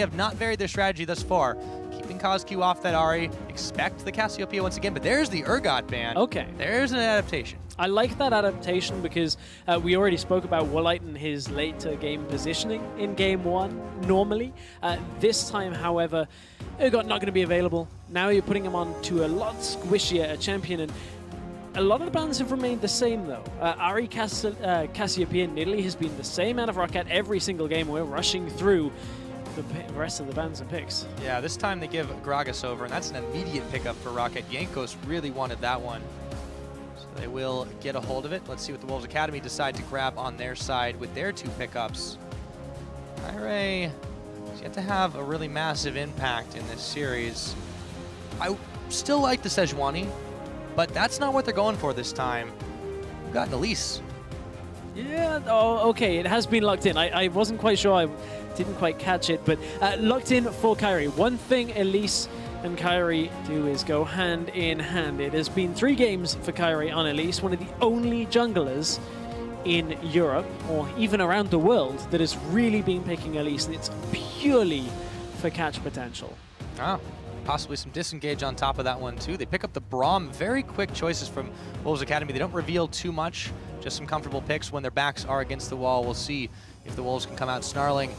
have not varied their strategy thus far. Keeping CozQ off that Ahri, expect the Cassiopeia once again, but there's the Urgot ban. Okay. There's an adaptation. I like that adaptation because we already spoke about Woolite and his later game positioning in game 1 normally. This time, however, Urgot not going to be available. Now you're putting him on to a lot squishier a champion, and a lot of the bans have remained the same though. Ahri Cassiopeia Nidalee has been the same out of ROCCAT every single game. We're rushing through the rest of the bans and picks. Yeah, this time they give Gragas over, and that's an immediate pickup for ROCCAT. Jankos really wanted that one. So they will get a hold of it. Let's see what the Wolves Academy decide to grab on their side with their 2 pickups. Kirei has yet to have a really massive impact in this series. I still like the Sejuani, but that's not what they're going for this time. We've got an Elise. Yeah, oh, okay, it has been locked in. I wasn't quite sure, I didn't quite catch it, but locked in for Kirei. One thing Elise and Kirei do is go hand in hand. It has been 3 games for Kirei on Elise, one of the only junglers in Europe, or even around the world, that has really been picking Elise, and it's purely for catch potential. Ah, possibly some disengage on top of that one too. They pick up the Braum. Very quick choices from Wolves Academy. They don't reveal too much, just some comfortable picks when their backs are against the wall. We'll see if the Wolves can come out snarling.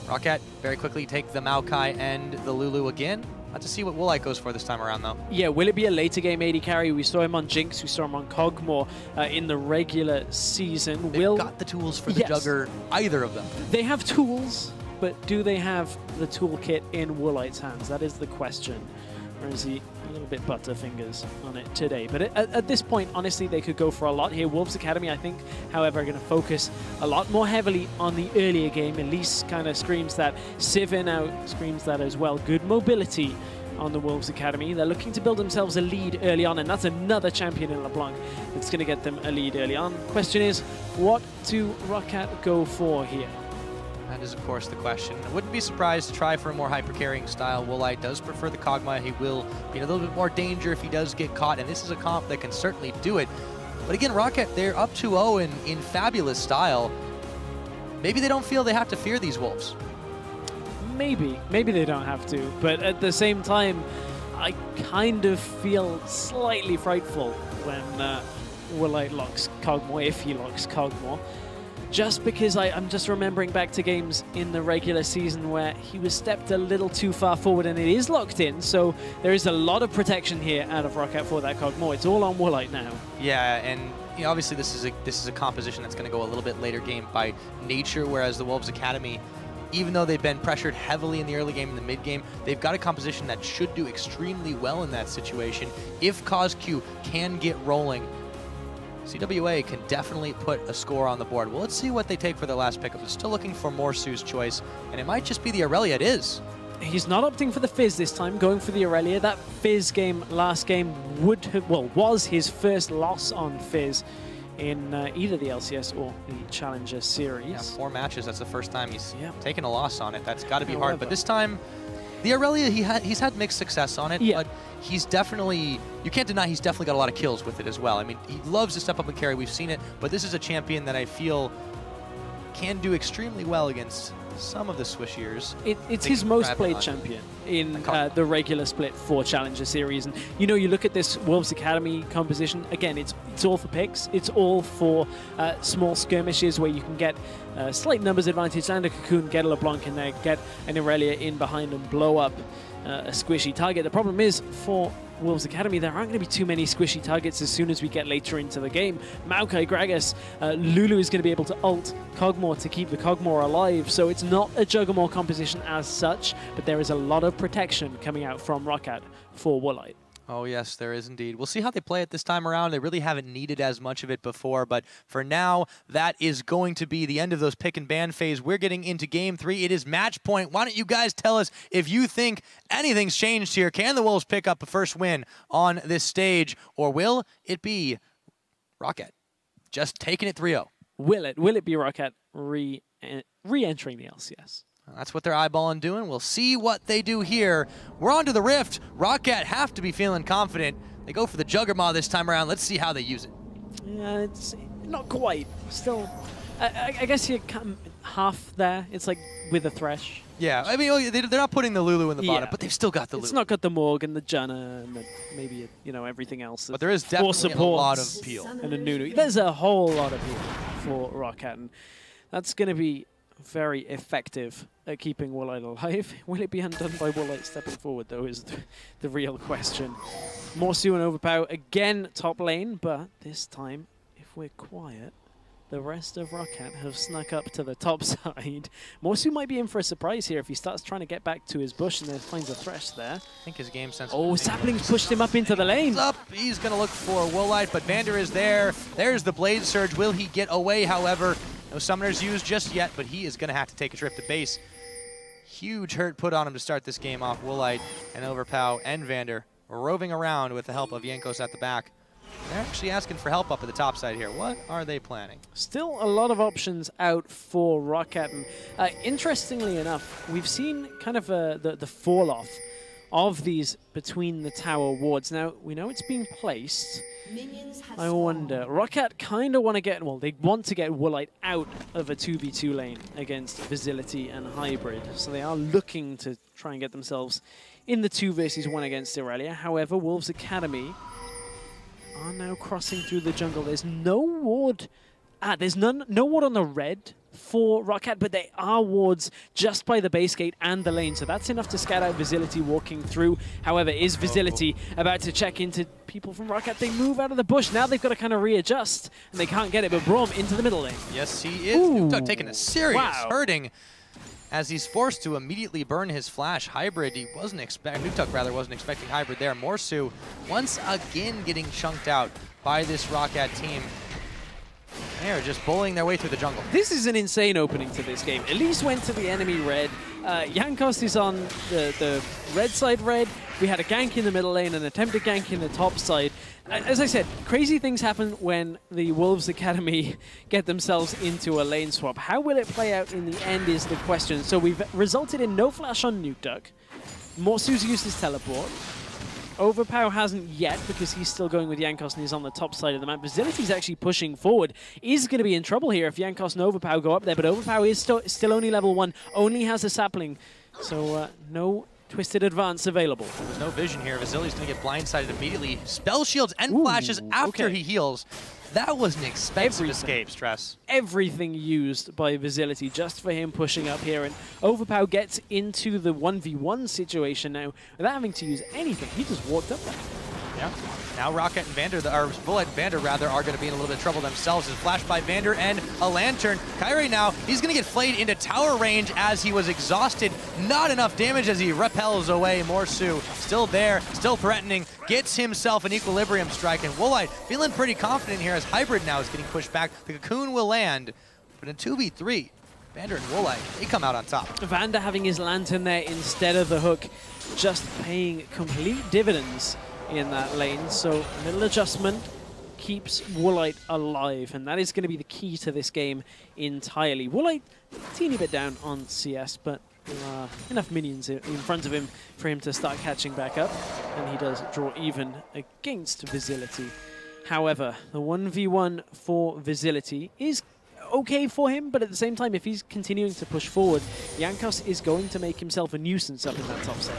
ROCCAT very quickly take the Maokai and the Lulu again. Let's see what Woolite goes for this time around though. Yeah, will it be a later game AD carry? We saw him on Jinx, we saw him on Kog'Maw in the regular season. They've got the tools for the jugger, either of them. They have tools, but do they have the toolkit in Woolite's hands? That is the question. Or is he a little bit butterfingers on it today? But at this point, honestly, they could go for a lot here. Wolves Academy, I think, however, are going to focus a lot more heavily on the earlier game. Elise kind of screams that. Sivir now screams that as well. Good mobility on the Wolves Academy. They're looking to build themselves a lead early on, and that's another champion in LeBlanc that's going to get them a lead early on. Question is, what do ROCCAT go for here? That is, of course, the question. I wouldn't be surprised to try for a more hyper-carrying style. Woolite does prefer the Kog'Maw. He will be in a little bit more danger if he does get caught, and this is a comp that can certainly do it. But again, ROCCAT, they're up 2-0 in fabulous style. Maybe they don't feel they have to fear these Wolves. Maybe they don't have to, but at the same time, I kind of feel slightly frightful when Woolite locks Kog'Maw, if he locks Kog'Maw. Just because I'm just remembering back to games in the regular season where he was stepped a little too far forward and it is locked in, so there is a lot of protection here out of ROCCAT for that Kog'Maw. It's all on Woolite now. Yeah, and you know, obviously this is a composition that's going to go a little bit later game by nature, whereas the Wolves Academy, even though they've been pressured heavily in the early game and the mid game, they've got a composition that should do extremely well in that situation. If CozQ can get rolling, CWA can definitely put a score on the board. Well, let's see what they take for their last pickup. They're still looking for Morsu's choice, and it might just be the irelia. It is. He's not opting for the Fizz this time, going for the irelia. That Fizz game last game would have, well, was his first loss on Fizz in either the LCS or the Challenger Series. Yeah, 4 matches. That's the first time he's taken a loss on it. That's got to be hard. But this time, the irelia, he's had mixed success on it, but he's definitely, you can't deny he's definitely got a lot of kills with it as well. I mean, he loves to step up and carry. We've seen it, but this is a champion that I feel can do extremely well against some of the swishiers. It's his most played champion in the regular split for Challenger Series. And, you know, you look at this Wolves Academy composition, again, it's all for picks. It's all for small skirmishes where you can get slight numbers advantage, and a Cocoon, get a LeBlanc in there, get an Irelia in behind and blow up a squishy target. The problem is, for Wolves Academy, there aren't going to be too many squishy targets as soon as we get later into the game. Maokai, Gragas, Lulu is going to be able to ult Kog'Maw to keep the Kog'Maw alive, so it's not a Juggermaw composition as such, but there is a lot of protection coming out from ROCCAT for Woolite. Oh yes, there is indeed. We'll see how they play it this time around. They really haven't needed as much of it before, but for now, that is going to be the end of those pick and ban phase. We're getting into game 3. It is match point. Why don't you guys tell us if you think anything's changed here? Can the Wolves pick up a first win on this stage, or will it be ROCCAT just taking it 3-0? Will it be ROCCAT re-entering the LCS? That's what they're eyeballing doing. We'll see what they do here. We're on to the Rift. ROCCAT have to be feeling confident. They go for the Juggermaw this time around. Let's see how they use it. Yeah, it's not quite. Still, I guess you half there. It's like with a Thresh. Yeah, I mean, they're not putting the Lulu in the bottom, but they've still got the Lulu. It's not got the Morg and the Janna and the, maybe, you know, everything else. But there is definitely a lot of appeal. And a Nunu. There's a whole lot of appeal for ROCCAT, and that's going to be very effective at keeping Woolite alive. Will it be undone by Woolite stepping forward, though, is the real question. Morsu and Overpow again top lane, but this time, if we're quiet, the rest of ROCCAT have snuck up to the top side. Morsu might be in for a surprise here if he starts trying to get back to his bush and then finds a Thresh there. I think his game sense. Oh, Sapling's pushed him up into the lane. He's going to look for Woolite, but Vander is there. There's the Blade Surge. Will he get away, however? No summoners used just yet, but he is going to have to take a trip to base. Huge hurt put on him to start this game off. Woolite and Overpow and Vander roving around with the help of Jankos at the back. They're actually asking for help up at the top side here. What are they planning? Still a lot of options out for ROCCAT. And interestingly enough, we've seen kind of the fall-off of these between the tower wards. Now, we know it's been placed. I wonder, ROCCAT kind of want to get, well, they want to get Woolite out of a 2v2 lane against Vizility and Hybrid. So they are looking to try and get themselves in the 2 versus 1 against irelia. However, Wolves Academy are now crossing through the jungle. There's no ward. There's no ward on the red for ROCCAT, but they are wards just by the base gate and the lane. So that's enough to scout out Vizility walking through. However, is Vizility about to check into people from ROCCAT? They move out of the bush. Now they've got to kind of readjust, and they can't get it. But Braum into the middle lane. Yes, he is. Nukeduck taking a serious hurting as he's forced to immediately burn his flash. Hybrid, he wasn't Nukeduck rather wasn't expecting Hybrid there. Morsu once again getting chunked out by this ROCCAT team. They're just bullying their way through the jungle. This is an insane opening to this game. Elise went to the enemy red. Jankos is on the red side red. We had a gank in the middle lane, an attempted gank in the top side. As I said, crazy things happen when the Wolves Academy get themselves into a lane swap. How will it play out in the end is the question. So we've resulted in no flash on Nukeduck. Morsu's used his teleport. Overpow hasn't yet because he's still going with Jankos and he's on the top side of the map. Vizility's actually pushing forward. Is going to be in trouble here if Jankos and Overpow go up there, but Overpow is still only level 1, only has a sapling. So no Twisted Advance available. There's no vision here. Vizility's going to get blindsided immediately. Spell shields and flashes after he heals. That was an expensive escape, Stress. Everything used by Vizility just for him pushing up here. And Overpow gets into the 1v1 situation now without having to use anything. He just walked up there. Yeah. Now ROCCAT and Vander, or Woolite and Vander rather, are going to be in a little bit of trouble themselves. And flash by Vander and a lantern. Kirei now, he's going to get flayed into tower range as he was exhausted. Not enough damage as he repels away. Morsu still there, still threatening. Gets himself an equilibrium strike. And Woolite feeling pretty confident here as Hybrid now is getting pushed back. The cocoon will land. But in 2v3, Vander and Woolite, they come out on top. Vander having his lantern there instead of the hook, just paying complete dividends in that lane. So a little adjustment keeps Woolite alive, and that is going to be the key to this game entirely. Woolite a teeny bit down on CS, but there are enough minions in front of him for him to start catching back up, and he does draw even against Vizility. However, the 1v1 for Vizility is okay for him, but at the same time, if he's continuing to push forward, Jankos is going to make himself a nuisance up in that top side.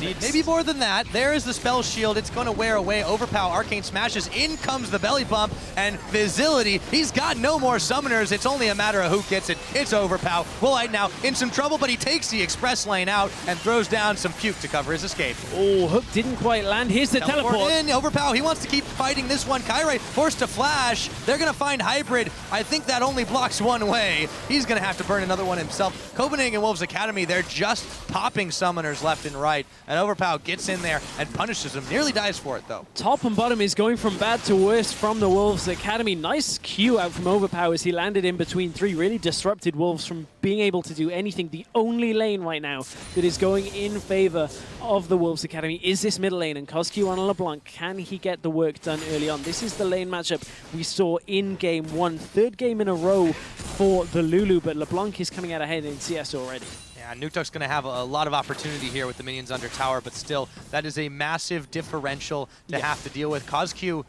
Maybe more than that. There is the spell shield. It's going to wear away. Overpow, arcane smashes. In comes the belly bump, and Vizility, he's got no more summoners. It's only a matter of who gets it. It's Overpow. Woolite now in some trouble, but he takes the express lane out and throws down some puke to cover his escape. Oh, hook didn't quite land. Here's the teleport. In. Overpow, he wants to keep fighting this one. Kirei forced to flash. They're going to find Hybrid. I think that only blocks one way. He's going to have to burn another one himself. Copenhagen Wolves Academy, they're just popping summoners left and right. And Overpow gets in there and punishes him. Nearly dies for it, though. Top and bottom is going from bad to worse from the Wolves Academy. Nice Q out from Overpow as he landed in between 3. Really disrupted Wolves from being able to do anything. The only lane right now that is going in favor of the Wolves Academy is this middle lane. And CozQ on LeBlanc, can he get the work done early on? This is the lane matchup we saw in Game 1. 3rd game in a row for the Lulu, but LeBlanc is coming out ahead in CS already. Yeah, Yeah, Nukeduck's going to have a lot of opportunity here with the minions under tower, but still, that is a massive differential to have to deal with. CozQ,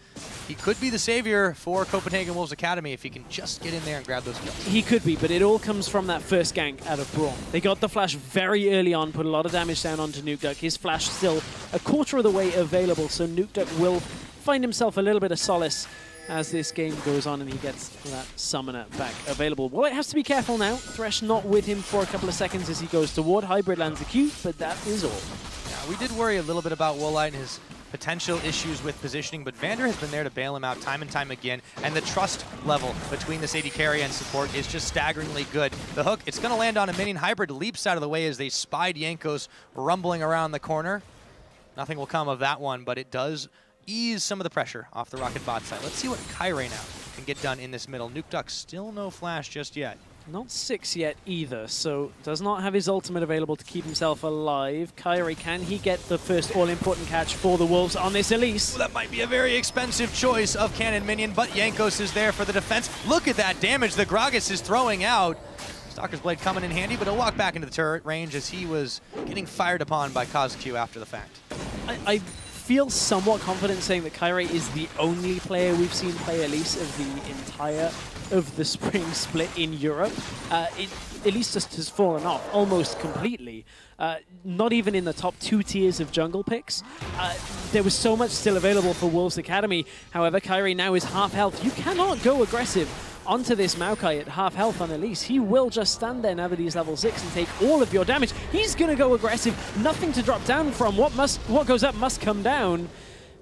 he could be the savior for Copenhagen Wolves Academy if he can just get in there and grab those kills. He could be, but it all comes from that first gank out of Braum. They got the flash very early on, put a lot of damage down onto Nukeduck. His flash still a quarter of the way available, so Nukeduck will find himself a little bit of solace as this game goes on and he gets that summoner back available. Woolite has to be careful now. Thresh not with him for a couple of seconds as he goes toward. Hybrid lands the Q, but that is all. Yeah, we did worry a little bit about Woolite and his potential issues with positioning, but Vander has been there to bail him out time and time again, and the trust level between this AD carry and support is just staggeringly good. The hook, it's going to land on a minion. Hybrid leaps out of the way as they spied Jankos rumbling around the corner. Nothing will come of that one, but it does ease some of the pressure off the ROCCAT bot side. Let's see what Kirei now can get done in this middle. Nukeduck still no flash just yet. Not 6 yet either, so does not have his ultimate available to keep himself alive. Kirei, can he get the first all-important catch for the Wolves on this Elise? Well, that might be a very expensive choice of cannon minion, but Jankos is there for the defense. Look at that damage the Gragas is throwing out. Stalker's Blade coming in handy, but he'll walk back into the turret range as he was getting fired upon by CozQ after the fact. I feel somewhat confident saying that Kirei is the only player we've seen play Elise of the entire of the spring split in Europe. Elise just has fallen off almost completely. Not even in the top 2 tiers of jungle picks. There was so much still available for Wolves Academy. However, Kirei now is half health. You cannot go aggressive onto this Maokai at half health on Elise. He will just stand there now that he's level 6 and take all of your damage. He's going to go aggressive. Nothing to drop down from. What goes up must come down.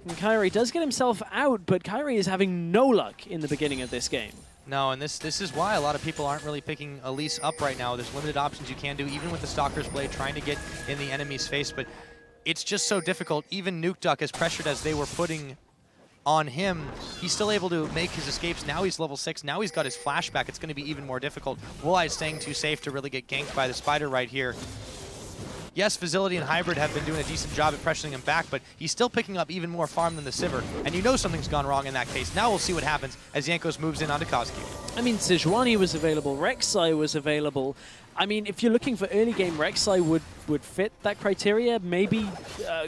And Kirei does get himself out, but Kirei is having no luck in the beginning of this game. No, and this is why a lot of people aren't really picking Elise up right now. There's limited options you can do, even with the Stalker's Blade trying to get in the enemy's face, but it's just so difficult. Even Nukeduck, as pressured as they were putting on him, he's still able to make his escapes. Now he's level 6. Now he's got his flashback. It's going to be even more difficult. Woolite staying too safe to really get ganked by the spider right here. Yes, Vizility and Hybrid have been doing a decent job at pressuring him back, but he's still picking up even more farm than the Sivir, and you know something's gone wrong in that case. Now we'll see what happens as Jankos moves in onto CozQ. I mean, Sejuani was available, Rek'Sai was available. I mean, if you're looking for early game, Rek'Sai would fit that criteria. Maybe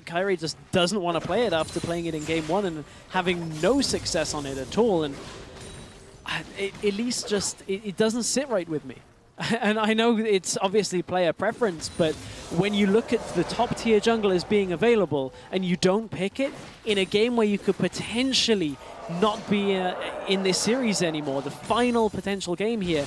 Kirei just doesn't want to play it after playing it in game 1 and having no success on it at all. And Elise just, it doesn't sit right with me. And I know it's obviously player preference, but when you look at the top tier junglers being available and you don't pick it in a game where you could potentially not be in this series anymore, the final potential game here,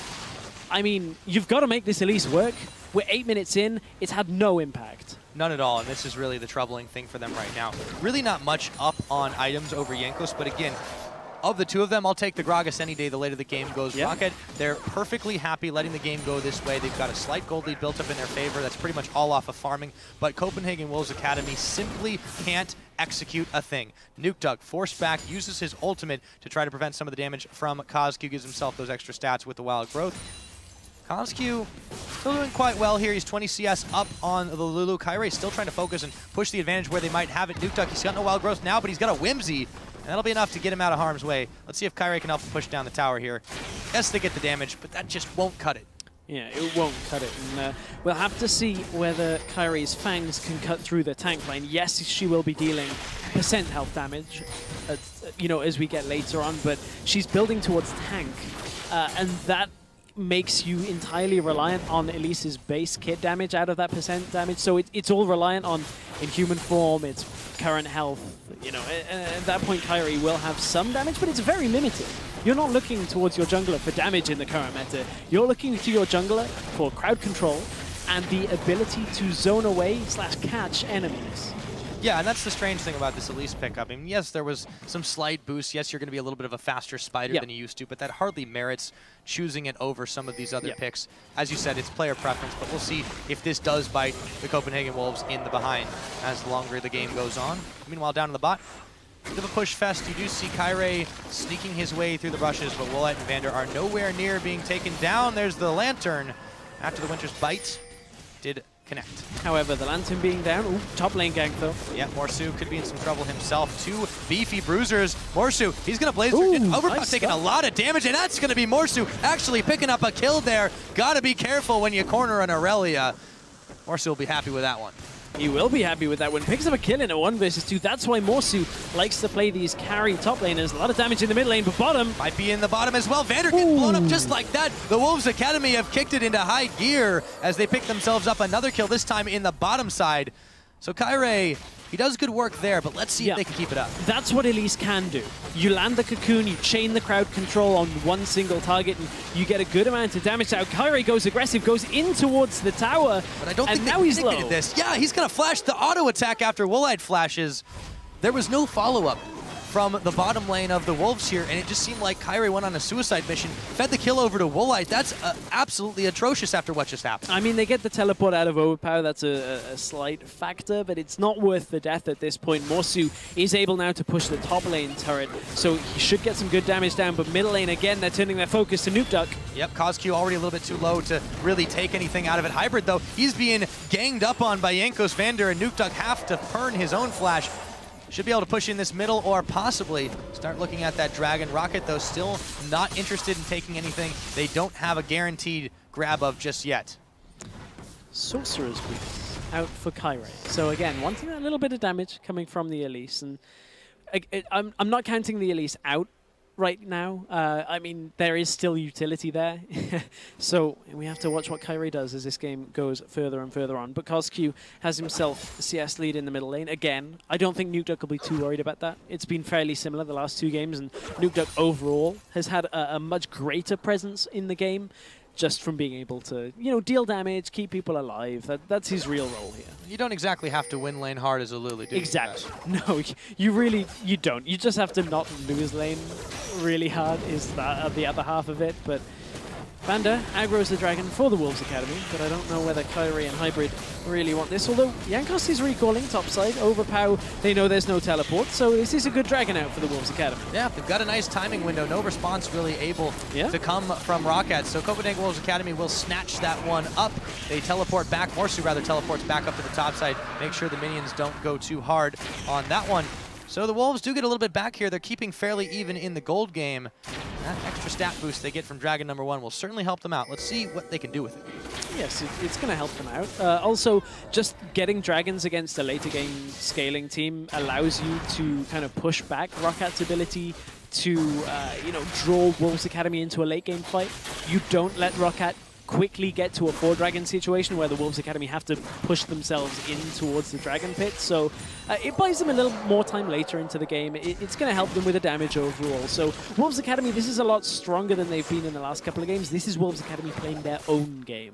I mean, you've got to make this Elise work. We're 8 minutes in, it's had no impact. None at all, and this is really the troubling thing for them right now. Really not much up on items over Jankos, but again, of the two of them, I'll take the Gragas any day the later the game goes. Yep. ROCCAT, they're perfectly happy letting the game go this way. They've got a slight gold lead built up in their favor. That's pretty much all off of farming. But Copenhagen Wolves Academy simply can't execute a thing. Nukeduck, forced back, uses his ultimate to try to prevent some of the damage from CozQ, gives himself those extra stats with the wild growth. CozQ still doing quite well here. He's 20 CS up on the Lulu. Kirei still trying to focus and push the advantage where they might have it. Nukeduck, he's got no wild growth now, but he's got a Whimsy. And that'll be enough to get him out of harm's way. Let's see if Kirei can help him push down the tower here. Yes, they get the damage, but that just won't cut it. Yeah, it won't cut it. And we'll have to see whether Kairei's fangs can cut through the tank line. Yes, she will be dealing % health damage, you know, as we get later on, but she's building towards tank, and that makes you entirely reliant on Elise's base kit damage out of that % damage. So it's all reliant on in human form, its current health. You know, at that point, Kirei will have some damage, but it's very limited. You're not looking towards your jungler for damage in the current meta. You're looking to your jungler for crowd control and the ability to zone away / catch enemies. Yeah, and that's the strange thing about this Elise pickup. I mean, yes, there was some slight boost. Yes, you're going to be a little bit of a faster spider than you used to, but that hardly merits choosing it over some of these other picks. As you said, it's player preference, but we'll see if this does bite the Copenhagen Wolves in the behind as the longer the game goes on. Meanwhile, down in the bot, bit of a push fest. You do see Kirei sneaking his way through the brushes, but Woolite and Vander are nowhere near being taken down. There's the Lantern after the Winter's Bite did connect. However, the Lantern being down, ooh, top lane gank though. Yeah, Morsu could be in some trouble himself. 2 beefy bruisers. Morsu, he's going to blaze through. Overpow nice taking a lot of damage, and that's going to be Morsu actually picking up a kill there. Got to be careful when you corner an irelia. Morsu will be happy with that one. He will be happy with that one. Picks up a kill in a 1 versus 2. That's why Morsu likes to play these carry top laners. A lot of damage in the mid lane, but bottom. Might be in the bottom as well. Vander gets blown up just like that. The Wolves Academy have kicked it into high gear as they pick themselves up another kill, this time in the bottom side. So Kirei, he does good work there, but let's see if they can keep it up. That's what Elise can do. You land the cocoon, you chain the crowd control on one single target, and you get a good amount of damage out. Kirei goes aggressive, goes in towards the tower, but I don't think now he's low. This. Yeah, he's going to flash the auto attack after Woolite flashes. There was no follow-up from the bottom lane of the Wolves here, and it just seemed like Kirei went on a suicide mission, fed the kill over to Woolite. That's absolutely atrocious after what just happened. I mean, they get the teleport out of Overpow. That's a slight factor, but it's not worth the death at this point. Morsu is able now to push the top lane turret, so he should get some good damage down, but middle lane, again, they're turning their focus to Nukeduck. Yep, CozQ already a little bit too low to really take anything out of it. Hybrid, though, he's being ganged up on by Jankos, Vander, and Nukeduck have to burn his own flash. Should be able to push in this middle or possibly start looking at that dragon. ROCCAT, though, still not interested in taking anything. They don't have a guaranteed grab of just yet. Sorcerer's Boots out for Kirei. So again, wanting a little bit of damage coming from the Elise. And I'm not counting the Elise out right now. I mean, there is still utility there. So we have to watch what Kirei does as this game goes further and further on. But CozQ has himself a CS lead in the middle lane. Again, I don't think Nukeduck will be too worried about that. It's been fairly similar the last 2 games, and Nukeduck overall has had a much greater presence in the game, just from being able to, you know, deal damage, keep people alive. That's his real role here. You don't exactly have to win lane hard as a Lulu, do you? Exactly. No, you don't. You just have to not lose lane really hard is the other half of it. But Vander aggroes the dragon for the Wolves Academy, but I don't know whether Kirei and Hybrid really want this. Although Jankos is recalling topside. Overpow, they know there's no teleport, so this is a good dragon out for the Wolves Academy. Yeah, they've got a nice timing window. No response really able to come from ROCCAT. So Copenhagen Wolves Academy will snatch that one up. They teleport back. Morsu rather teleports back up to the top side. Make sure the minions don't go too hard on that one. So the Wolves do get a little bit back here. They're keeping fairly even in the gold game. That extra stat boost they get from Dragon #1 will certainly help them out. Let's see what they can do with it. Yes, it's going to help them out. Also, just getting dragons against a later game scaling team allows you to kind of push back ROCCAT's ability to, you know, draw Wolves Academy into a late game fight. You don't let ROCCAT quickly get to a 4-dragon situation where the Wolves Academy have to push themselves in towards the dragon pit. So it buys them a little more time later into the game. It's going to help them with the damage overall. So Wolves Academy, this is a lot stronger than they've been in the last couple of games. This is Wolves Academy playing their own game.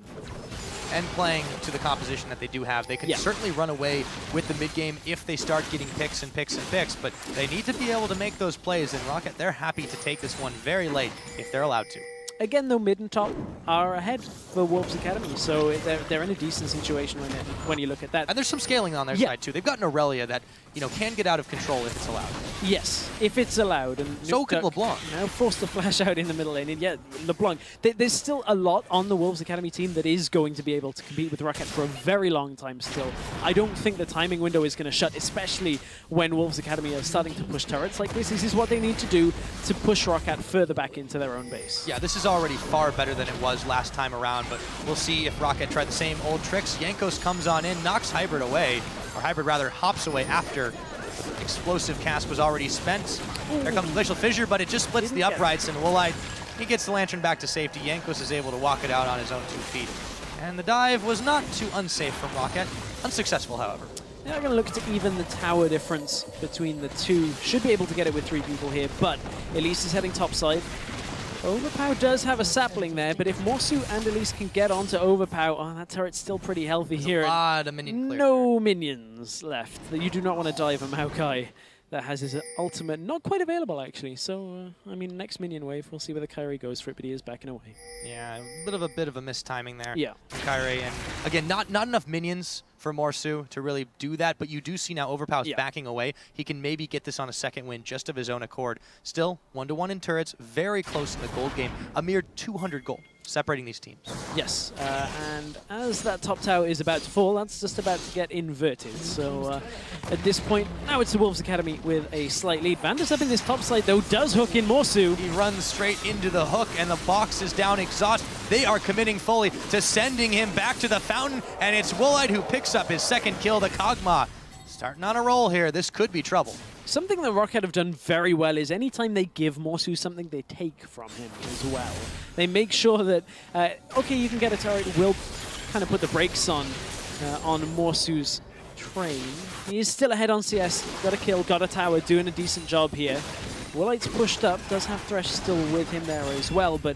And playing to the composition that they do have. They can certainly run away with the mid-game if they start getting picks and picks and picks, but they need to be able to make those plays, and ROCCAT, they're happy to take this one very late if they're allowed to. Again, though, mid and top are ahead for Wolves Academy, so they're in a decent situation when you look at that. And there's some scaling on their side, too. They've got an Irelia that, you know, can get out of control if it's allowed. Yes, if it's allowed. And so can LeBlanc. Now forced to flash out in the middle lane. And yeah, LeBlanc. There's still a lot on the Wolves Academy team that is going to be able to compete with ROCCAT for a very long time still. I don't think the timing window is going to shut, especially when Wolves Academy are starting to push turrets like this. This is what they need to do to push ROCCAT further back into their own base. Yeah, this is already far better than it was last time around, but we'll see if ROCCAT try the same old tricks. Jankos comes on in, knocks Hybrid away, or Hybrid rather hops away after explosive cast was already spent. There comes Glacial Fissure, but it just splits the uprights, and Woolite, he gets the Lantern back to safety. Jankos is able to walk it out on his own 2 feet. And the dive was not too unsafe from ROCCAT. Unsuccessful, however. Now we're going to look to even the tower difference between the two. Should be able to get it with 3 people here, but Elise is heading topside. Overpow does have a sapling there, but if Morsu and Elise can get onto Overpow, oh, that turret's still pretty healthy here. A lot of minion clear. No minions left. You do not want to dive a Maokai that has his ultimate not quite available, actually. So, I mean, next minion wave, we'll see where the Kirei goes for it, but he is backing away. Yeah, a bit of a mistiming there. Yeah. Kirei, and again, not enough minions for Morsu to really do that, but you do see now Overpow's backing away. He can maybe get this on a second win just of his own accord. Still, 1-to-1 in turrets, very close in the gold game. A mere 200 gold separating these teams. Yes, and as that top tower is about to fall, that's just about to get inverted. So at this point, now it's the Wolves Academy with a slight lead. Vander's up in this top side, though, does hook in Morsu. He runs straight into the hook, and the box is down exhaust. They are committing fully to sending him back to the fountain, and it's Woolite who picks up his second kill. The Kog'Maw starting on a roll here. This could be trouble. Something that ROCCAT have done very well is anytime they give Morsu something, they take from him as well. They make sure that, okay, you can get a turret, we'll kind of put the brakes on Morsu's train. He is still ahead on CS, got a kill, got a tower, doing a decent job here. Woolite's pushed up, does have Thresh still with him there as well, but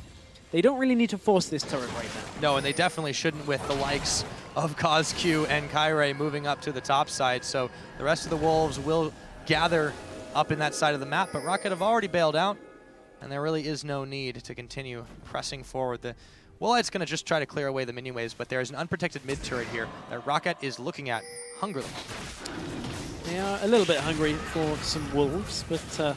they don't really need to force this turret right now. No, and they definitely shouldn't with the likes of CozQ and Kirei moving up to the top side, so the rest of the Wolves will gather up in that side of the map, but ROCCAT have already bailed out, and there really is no need to continue pressing forward. The Woolite's going to just try to clear away the mini waves, but there's an unprotected mid turret here that ROCCAT is looking at hungrily. They are a little bit hungry for some Wolves, but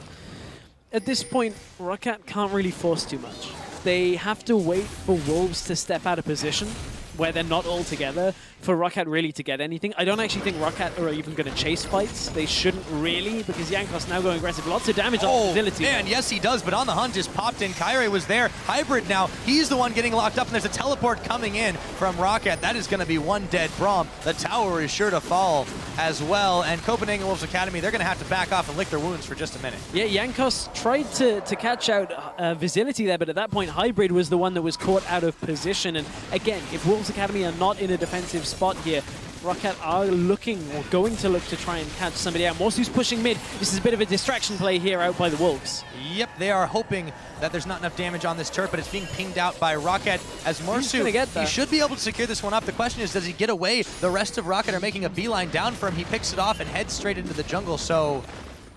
at this point, ROCCAT can't really force too much. They have to wait for Wolves to step out of position where they're not all together for ROCCAT really to get anything. I don't actually think ROCCAT are even going to chase fights. They shouldn't really, because Jankos now going aggressive. Lots of damage on Vizility. Man, yes he does, but on the hunt just popped in. Kirei was there. Hybrid now, he's the one getting locked up, and there's a teleport coming in from ROCCAT. That is going to be one dead Braum. The tower is sure to fall as well, and Copenhagen Wolves Academy, they're going to have to back off and lick their wounds for just a minute. Yeah, Jankos tried to catch out Vizility there, but at that point, Hybrid was the one that was caught out of position, and again, if Wolves Academy are not in a defensive spot here, ROCCAT are looking or going to look to try and catch somebody out. Morsu's pushing mid. This is a bit of a distraction play here out by the Wolves. Yep, they are hoping that there's not enough damage on this turret, but it's being pinged out by ROCCAT as Morsu. He should be able to secure this one up. The question is, does he get away? The rest of ROCCAT are making a beeline down for him. He picks it off and heads straight into the jungle, so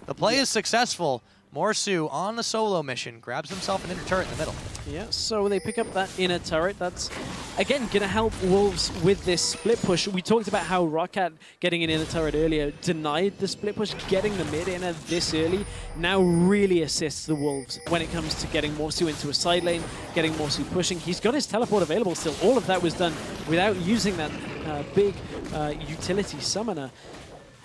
the play is successful. Morsu on the solo mission, grabs himself an inner turret in the middle. Yeah, so they pick up that inner turret. That's, again, going to help Wolves with this split push. We talked about how ROCCAT getting an inner turret earlier denied the split push. Getting the mid inner this early now really assists the Wolves when it comes to getting Morsu into a side lane, getting Morsu pushing. He's got his teleport available still. All of that was done without using that big utility summoner.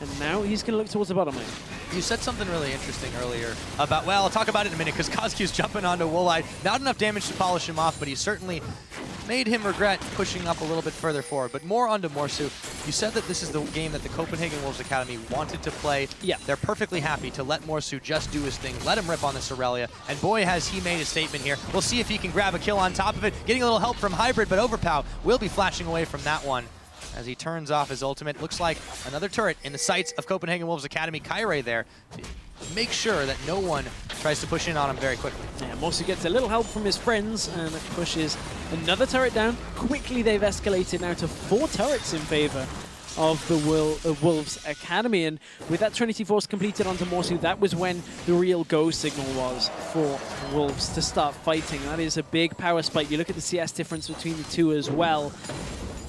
And now he's going to look towards the bottom lane. You said something really interesting earlier about, well, I'll talk about it in a minute, because CozQ's jumping onto Woolite. Not enough damage to polish him off, but he certainly made him regret pushing up a little bit further forward. But more onto Morsu. You said that this is the game that the Copenhagen Wolves Academy wanted to play. Yeah. They're perfectly happy to let Morsu just do his thing, let him rip on this irelia, and boy, has he made a statement here. We'll see if he can grab a kill on top of it. Getting a little help from Hybrid, but Overpow will be flashing away from that one as he turns off his ultimate. Looks like another turret in the sights of Copenhagen Wolves Academy. Kirei there to make sure that no one tries to push in on him very quickly. Yeah, Morsu gets a little help from his friends and pushes another turret down. Quickly they've escalated now to 4 turrets in favor of the Wolves Academy, and with that Trinity Force completed onto Morsu, that was when the real go signal was for Wolves to start fighting. That is a big power spike. You look at the CS difference between the two as well.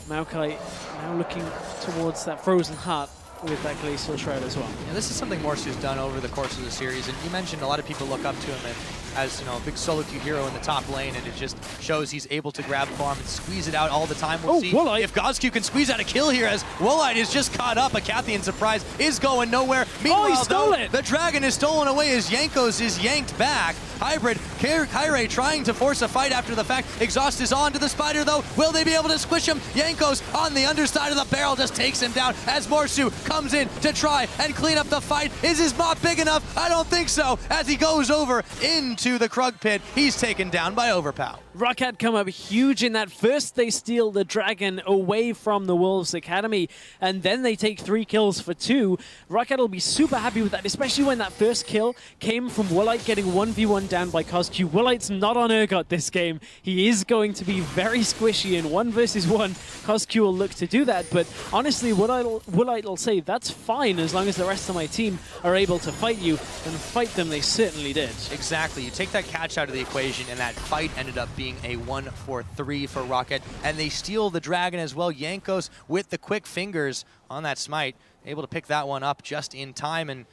Maokai now looking towards that Frozen Heart with that Glacial Shroud as well. Yeah, this is something Morsu's done over the course of the series, and you mentioned a lot of people look up to him as, you know, a big solo queue hero in the top lane, and it just shows he's able to grab farm and squeeze it out all the time. We'll see Woolite. If CozQ can squeeze out a kill here, as Woolite is just caught up. A Cathian surprise is going nowhere. Meanwhile, he stole it. The dragon is stolen away as Jankos is yanked back. Hybrid, Kirei trying to force a fight after the fact. Exhaust is on to the spider though. Will they be able to squish him? Jankos on the underside of the barrel just takes him down as Morsu comes in to try and clean up the fight. Is his mop big enough? I don't think so. As he goes over into the Krug pit, he's taken down by Overpow. ROCCAT come up huge in that. First they steal the dragon away from the Wolves Academy, and then they take 3 kills for 2. ROCCAT will be super happy with that, especially when that first kill came from Woolite getting 1v1 down by CozQ. Woolite's not on Urgot this game. He is going to be very squishy in 1 versus 1. CozQ will look to do that, but honestly, Woolite will say, that's fine as long as the rest of my team are able to fight you, and fight them they certainly did. Exactly. You take that catch out of the equation, and that fight ended up being a 1-for-3 for ROCCAT, and they steal the dragon as well. Jankos with the quick fingers on that smite, able to pick that one up just in time, and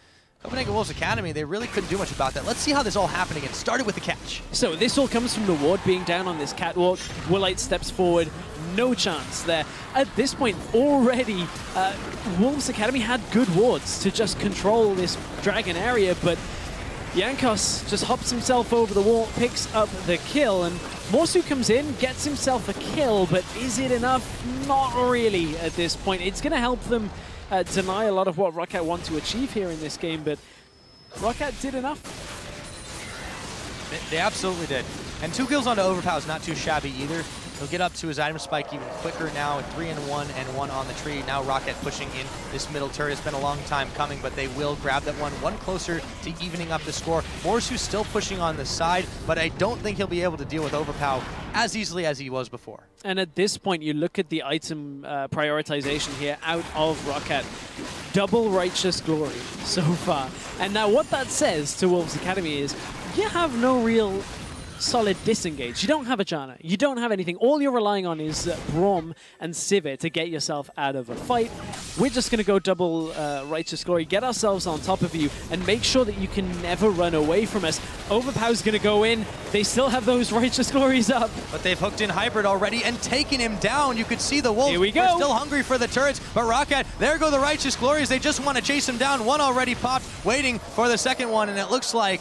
Copenhagen Wolves Academy, they really couldn't do much about that. Let's see how this all happened again. Started with the catch. So this all comes from the ward being down on this catwalk. Woolite steps forward. No chance there. At this point, already, Wolves Academy had good wards to just control this dragon area, but Jankos just hops himself over the wall, picks up the kill, and Morsu comes in, gets himself a kill, but is it enough? Not really at this point. It's going to help them deny a lot of what ROCCAT want to achieve here in this game, but ROCCAT did enough. They absolutely did. And 2 kills onto Overpow is not too shabby either. He'll get up to his item spike even quicker now, 3 and 1 and 1 on the tree. Now ROCCAT pushing in this middle turret. It's been a long time coming, but they will grab that one closer to evening up the score. Morsu's still pushing on the side, but I don't think he'll be able to deal with Overpow as easily as he was before. And at this point, you look at the item prioritization here out of ROCCAT. Double Righteous Glory so far. And now what that says to Wolves Academy is you have no real solid disengage. You don't have a Janna. You don't have anything. All you're relying on is Braum and Sivir to get yourself out of a fight. We're just going to go double Righteous Glory, get ourselves on top of you, and make sure that you can never run away from us. Overpow's going to go in. They still have those Righteous Glories up. But they've hooked in Hybrid already and taken him down. You could see the Wolves. Here we go. They're still hungry for the turrets, but ROCCAT, there go the Righteous Glories. They just want to chase him down. One already popped, waiting for the second one, and it looks like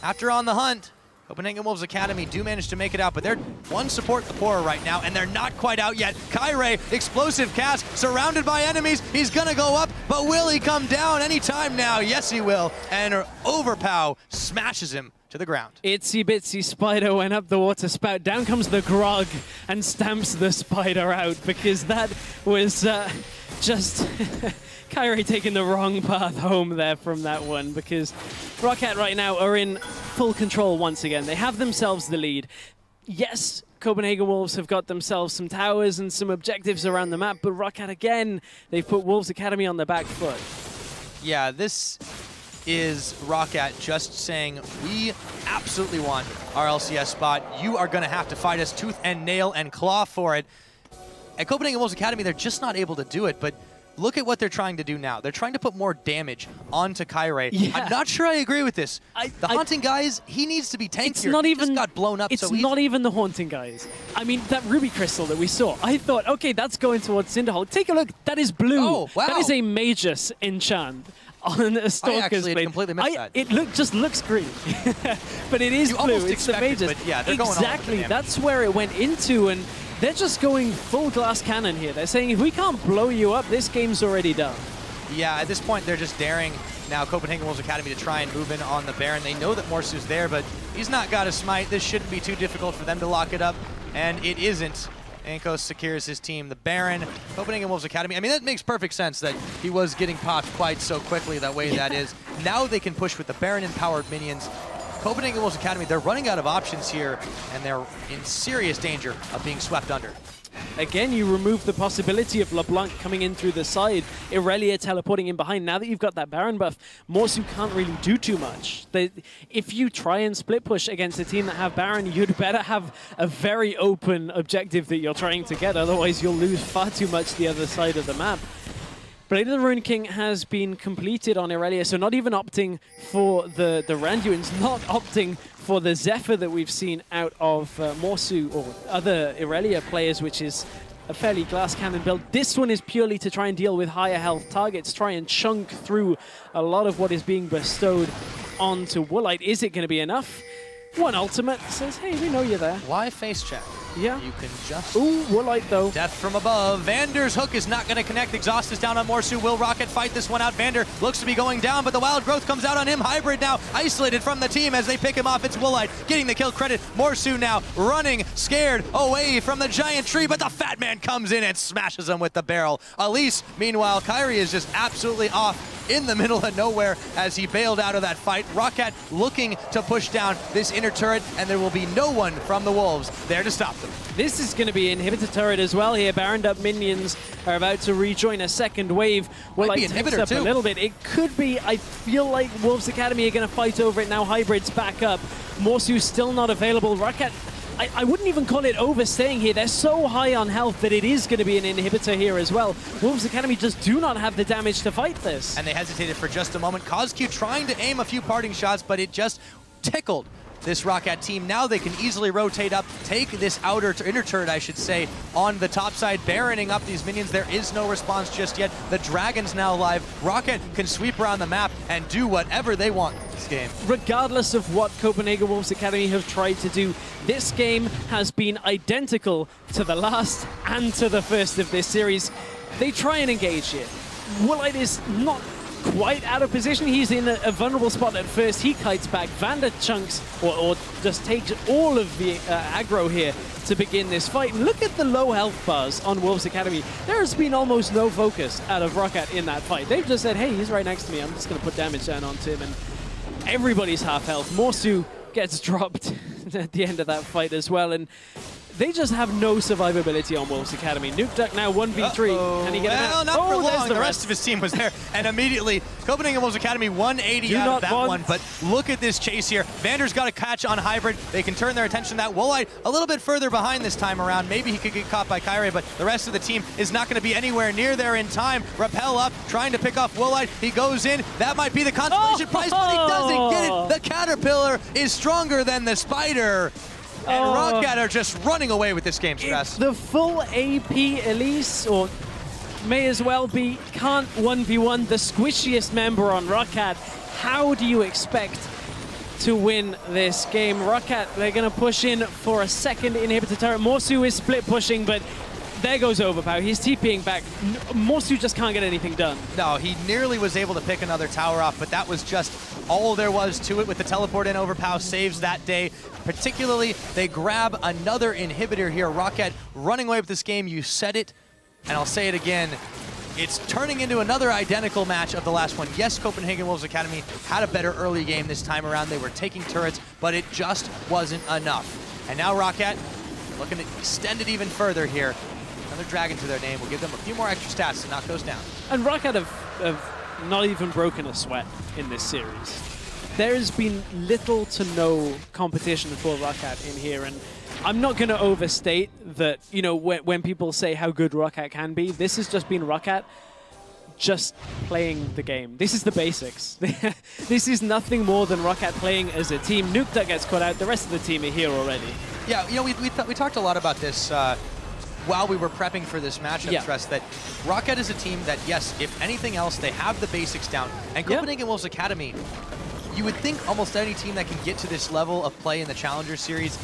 after On the Hunt, Copenhagen Wolves Academy do manage to make it out, but they're one support the poorer right now, and they're not quite out yet. Kirei, explosive cast, surrounded by enemies. He's gonna go up, but will he come down anytime now? Yes, he will. And Overpow smashes him to the ground. Itsy bitsy spider went up the water spout. Down comes the grog and stamps the spider out, because that was just Kirei taking the wrong path home there from that one, because ROCCAT right now are in full control once again. They have themselves the lead. Yes, Copenhagen Wolves have got themselves some towers and some objectives around the map, but ROCCAT again, they've put Wolves Academy on the back foot. Yeah, this is ROCCAT just saying, we absolutely want our LCS spot. You are going to have to fight us tooth and nail and claw for it. At Copenhagen Wolves Academy, they're just not able to do it, but look at what they're trying to do now. They're trying to put more damage onto Kirei. Yeah. I'm not sure I agree with this. The Haunting guys, he needs to be tankier. It's not even, he just got blown up. It's not even the Haunting guys. I mean, that Ruby Crystal that we saw, I thought, okay, that's going towards Cinderhulk. Take a look. That is blue. Oh, wow. That is a Magus enchant on a Stalker's blade. I completely missed that. It just looks green. But it is you blue. It's the Magus. But yeah, they're exactly. Going that's where it went into, and they're just going full glass cannon here. They're saying, if we can't blow you up, this game's already done. Yeah, at this point, they're just daring now Copenhagen Wolves Academy to try and move in on the Baron. They know that Morsu's there, but he's not got a smite. This shouldn't be too difficult for them to lock it up, and it isn't. Jankos secures his team. The Baron, Copenhagen Wolves Academy. I mean, that makes perfect sense that he was getting popped quite so quickly that way that is. Now they can push with the Baron-empowered minions. Copenhagen Wolves Academy, they're running out of options here, and they're in serious danger of being swept under. Again, you remove the possibility of LeBlanc coming in through the side, irelia teleporting in behind. Now that you've got that Baron buff, Morsu can't really do too much. If you try and split push against a team that have Baron, you'd better have a very open objective that you're trying to get, otherwise you'll lose far too much the other side of the map. Blade of the Rune King has been completed on irelia, so not even opting for the Randuin's, not opting for the Zephyr that we've seen out of Morsu or other irelia players, which is a fairly glass cannon build. This one is purely to try and deal with higher health targets, try and chunk through a lot of what is being bestowed onto Woolite. Is it going to be enough? One ultimate says, hey, we know you're there. Why face check? Yeah. You can just... Ooh, Woolite though. Death from above. Vander's hook is not going to connect. Exhaust is down on Morsu. Will ROCCAT fight this one out? Vander looks to be going down, but the wild growth comes out on him. Hybrid now isolated from the team as they pick him off. It's Woolite getting the kill credit. Morsu now running, scared away from the giant tree, but the fat man comes in and smashes him with the barrel. Elise, meanwhile, Kirei is just absolutely off in the middle of nowhere as he bailed out of that fight. ROCCAT looking to push down this inner turret, and there will be no one from the Wolves there to stop them. This is going to be an inhibitor turret as well here. Baroned up minions are about to rejoin a second wave. Well, like takes up a little bit. It could be. I feel like Wolves Academy are going to fight over it now. Hybrid's back up. Morsu's still not available. ROCCAT, I wouldn't even call it overstaying here. They're so high on health that it is going to be an inhibitor here as well. Wolves Academy just do not have the damage to fight this. And they hesitated for just a moment. CozQ trying to aim a few parting shots, but it just tickled this ROCCAT team. Now they can easily rotate up, take this inner turret, I should say, on the top side, baroning up these minions. There is no response just yet. The Dragon's now live. ROCCAT can sweep around the map and do whatever they want this game. Regardless of what Copenhagen Wolves Academy have tried to do, this game has been identical to the last and to the first of this series. They try and engage here. Woolite is not quite out of position. He's in a vulnerable spot at first. He kites back. Vander chunks or just takes all of the aggro here to begin this fight. And look at the low health bars on Wolves Academy. There has been almost no focus out of ROCCAT in that fight. They've just said, hey, he's right next to me. I'm just going to put damage down onto him. And everybody's half health. Morsu gets dropped at the end of that fight as well. And they just have no survivability on Wolves Academy. Nukeduck now 1v3. Can he get him out? Not for long. The rest of his team was there. And immediately, Copenhagen Wolves Academy 180 out of that one. But look at this chase here. Vander's got a catch on Hybrid. They can turn their attention to that. Woolite a little bit further behind this time around. Maybe he could get caught by Kirei, but the rest of the team is not going to be anywhere near there in time. Rappel up, trying to pick off Woolite. He goes in. That might be the consolation prize, but he doesn't get it. The Caterpillar is stronger than the Spider. And ROCCAT are just running away with this game, Stress. It's the full AP Elise, or may as well be, can't 1v1 the squishiest member on ROCCAT. How do you expect to win this game? ROCCAT, they're going to push in for a second inhibitor turret. Morsu is split pushing, but there goes Overpow. He's TPing back. Morsu just can't get anything done. No, he nearly was able to pick another tower off, but that was just all there was to it with the teleport in. Overpow saves that day. Particularly, they grab another inhibitor here. ROCCAT running away with this game. You said it, and I'll say it again. It's turning into another identical match of the last one. Yes, Copenhagen Wolves Academy had a better early game this time around. They were taking turrets, but it just wasn't enough. And now ROCCAT looking to extend it even further here. Another dragon to their name will give them a few more extra stats to knock those down. And ROCCAT have not even broken a sweat in this series. There has been little to no competition for ROCCAT in here, and I'm not going to overstate that, you know, when people say how good ROCCAT can be, this has just been ROCCAT just playing the game. This is the basics. This is nothing more than ROCCAT playing as a team. Nukeduck gets cut out, the rest of the team are here already. Yeah, you know, we talked a lot about this while we were prepping for this matchup, Stress, that ROCCAT is a team that, yes, if anything else, they have the basics down. And Copenhagen Wolves Academy, you would think almost any team that can get to this level of play in the Challenger Series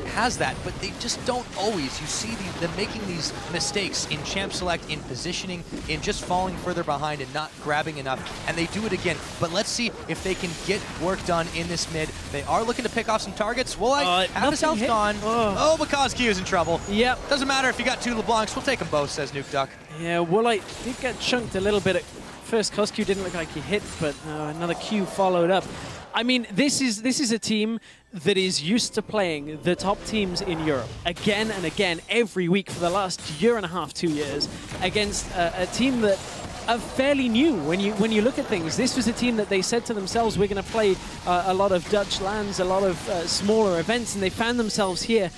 has that, but they just don't always. You see them making these mistakes in champ select, in positioning, in just falling further behind and not grabbing enough, and they do it again. But let's see if they can get work done in this mid. They are looking to pick off some targets. Woolite, have his health gone. Oh, but CozQ is in trouble. Yep. Doesn't matter if you got two LeBlancs, we'll take them both, says Nukeduck. Yeah, Woolite did get chunked a little bit at first. CozQ didn't look like he hit, but another Q followed up. I mean, this is a team that is used to playing the top teams in Europe again and again every week for the last year and a half, 2 years, against a team that are fairly new. When you look at things, this was a team that they said to themselves, we're going to play a lot of Dutch lands, a lot of smaller events, and they found themselves here.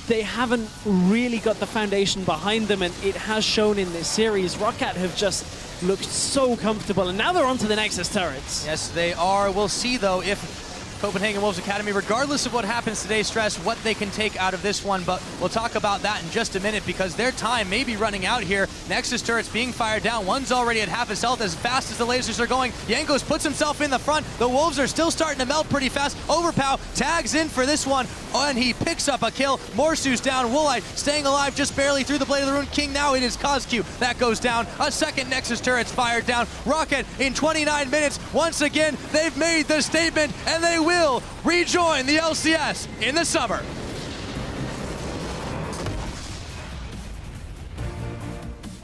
They haven't really got the foundation behind them, and it has shown in this series. ROCCAT have just looked so comfortable, and now they're on to the Nexus turrets. Yes, they are. We'll see, though, if Copenhagen Wolves Academy, regardless of what happens today, Stress, what they can take out of this one, but we'll talk about that in just a minute because their time may be running out here. Nexus turrets being fired down. One's already at half his health as fast as the lasers are going. Jankos puts himself in the front. The Wolves are still starting to melt pretty fast. Overpow tags in for this one, and he picks up a kill. Morsu's down. Woolite staying alive just barely through the Blade of the Rune King. Now it is CozQ that goes down. A second Nexus turret's fired down. ROCCAT in 29 minutes. Once again, they've made the statement, and they will rejoin the LCS in the summer.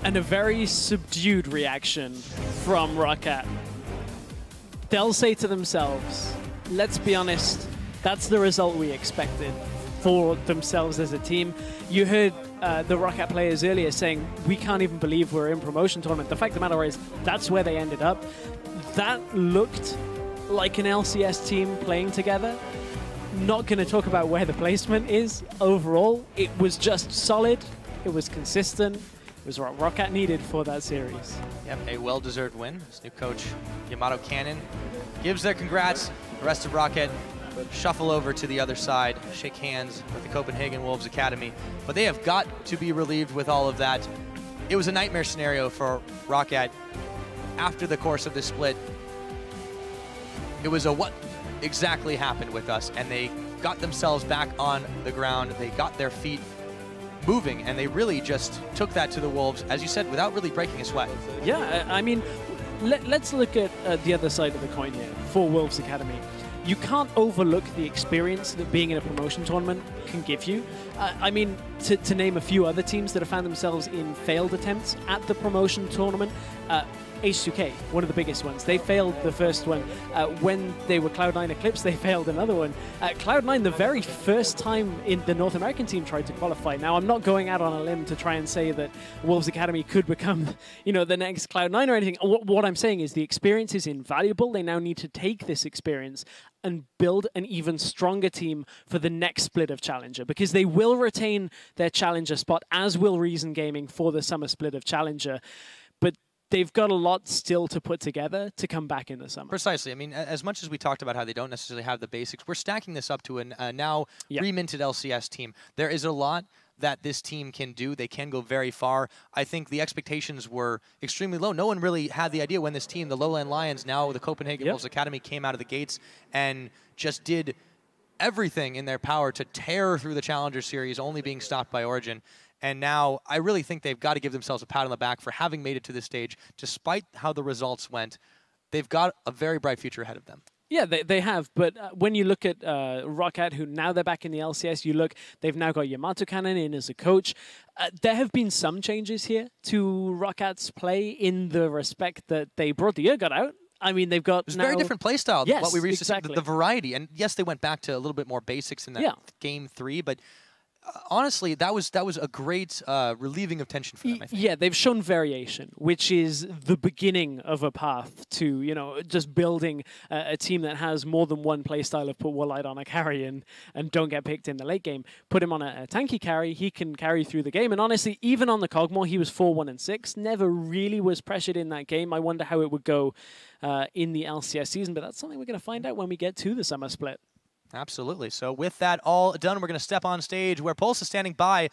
And a very subdued reaction from ROCCAT. They'll say to themselves, let's be honest, that's the result we expected for themselves as a team. You heard the ROCCAT players earlier saying, we can't even believe we're in promotion tournament. The fact of the matter is, that's where they ended up. That looked like an LCS team playing together. Not going to talk about where the placement is overall. It was just solid. It was consistent. It was what ROCCAT needed for that series. Yep, a well-deserved win. This new coach, Yamato Cannon, gives their congrats. The rest of ROCCAT shuffle over to the other side, shake hands with the Copenhagen Wolves Academy. But they have got to be relieved with all of that. It was a nightmare scenario for ROCCAT after the course of this split. It was a what exactly happened with us, and they got themselves back on the ground. They got their feet moving, and they really just took that to the Wolves, as you said, without really breaking a sweat. Yeah, I mean, let's look at the other side of the coin here for Wolves Academy. You can't overlook the experience that being in a promotion tournament can give you. I mean, to name a few other teams that have found themselves in failed attempts at the promotion tournament, H2K, one of the biggest ones. They failed the first one. When they were Cloud9 Eclipse, they failed another one. Cloud9, the very first time in the North American team, tried to qualify. Now, I'm not going out on a limb to try and say that Wolves Academy could become, you know, the next Cloud9 or anything. What I'm saying is the experience is invaluable. They now need to take this experience and build an even stronger team for the next split of Challenger, because they will retain their Challenger spot, as will Reason Gaming for the summer split of Challenger. But they've got a lot still to put together to come back in the summer. Precisely. I mean, as much as we talked about how they don't necessarily have the basics, we're stacking this up to a now reminted LCS team. There is a lot that this team can do. They can go very far. I think the expectations were extremely low. No one really had the idea when this team, the Lowland Lions, now the Copenhagen Wolves Academy, came out of the gates and just did everything in their power to tear through the Challenger Series, only being stopped by Origin. And now I really think they've got to give themselves a pat on the back for having made it to this stage. Despite how the results went, they've got a very bright future ahead of them. Yeah, they have, but when you look at ROCCAT, who now they're back in the LCS, you look, they've now got Yamato Cannon in as a coach. There have been some changes here to ROCCAT's play in the respect that they brought the Urgot out. I mean, they've got It's a very different play style than what we were used exactly. to see, the variety. And yes, they went back to a little bit more basics in that game 3, but honestly, that was a great relieving of tension for them, I think. Yeah, they've shown variation, which is the beginning of a path to, you know, just building a team that has more than one playstyle of put Woolite on a carry and don't get picked in the late game. Put him on a tanky carry, he can carry through the game. And honestly, even on the Kog'Maw, he was 4-1-6, never really was pressured in that game. I wonder how it would go in the LCS season, but that's something we're going to find out when we get to the summer split. Absolutely. So with that all done, we're going to step on stage where Pulse is standing by